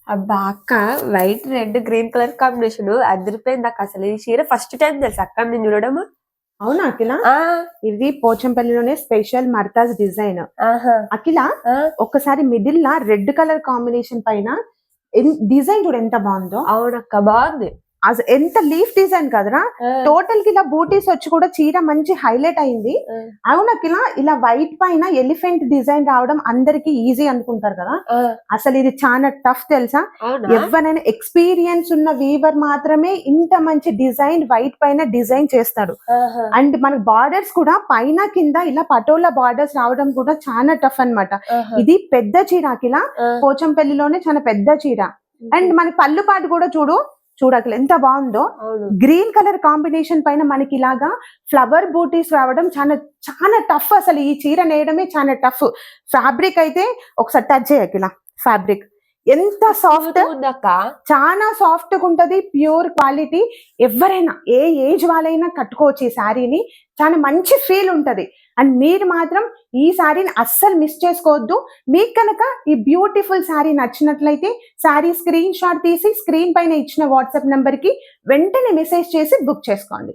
అబ్బా అక్క, white red green colour combination అదిరిపోయింది అక్క. అసలు ఈ చీర ఫస్ట్ టైం తెలుసు అక్క నేను చూడడం. అవునా అఖిల? ఆ ఇది పోచంపల్లిలోనే స్పెషల్ మర్తాజ్ డిజైన్. ఆహా అఖిల, ఆ, ఒక్కసారి మిడిల్ లా రెడ్ కలర్ కాంబినేషన్ పైన డిజైన్ చూడు ఎంత బాగుందో. అవునక్క బాగుంది. ఎంత లీఫ్ డిజైన్ కదరా. ఆ, టోటల్ కి ఇలా బూటీస్ వచ్చి కూడా చీర మంచి హైలైట్ అయింది. ఆ, అవునకిల, ఇలా వైట్ పైన ఎలిఫెంట్ డిజైన్ రావడం అందరికి ఈజీ అనుకుంటారు కదా. ఆ, అసలు ఇది చాలా టఫ్ తెలుసా. అవునా? ఎవరైనా ఎక్స్పీరియన్స్ ఉన్న వీవర్ మాత్రమే ఇంత మంచి డిజైన్ వైట్ పైన డిజైన్ చేస్తాడు. ఆహా, అండ్ మన బార్డర్స్ కూడా పైన కింద ఇలా పటోలా బార్డర్స్ రావడం కూడా చాలా టఫ్ అన్నమాట. ఆహా, ఇది పెద్ద చీర అఖిల, ఆ, పోచంపల్లిలోనే చాలా పెద్ద చీర. అండ్ మన పళ్ళు పాటు కూడా చూడకలు ఎంత బాగుందో. అవును. గ్రీన్ కలర్ కాంబినేషన్ పైన మనకి ఇలాగా ఫ్లవర్ బూటీస్ రావడం చాలా చాలా టఫ్. అసలు ఈ చీర నేయడమే చాలా టఫ్. ఫ్యాబ్రిక్ అయితే ఒకసారి టచ్ చేయకి ఇలా ఫ్యాబ్రిక్ ఎంత సాఫ్ట్, ఉందక్క. చాలా సాఫ్ట్ గా ఉంటది. Pure quality. ఎవరైనా ఏ ఏజ్ వాళ్ళైనా కట్టుకోవచ్చు ఈ శారీని. చాలా మంచి ఫీల్ ఉంటది. అండ్ మీరు మాత్రం ఈ శారీని అస్సలు మిస్ చేసుకోవద్దు. మీకు కనుక ఈ బ్యూటిఫుల్ శారీ నచ్చినట్లయితే శారీ స్క్రీన్ షాట్ తీసి స్క్రీన్ పైన ఇచ్చిన వాట్సాప్ నెంబర్ కి వెంటనే మెసేజ్ చేసి బుక్ చేసుకోండి.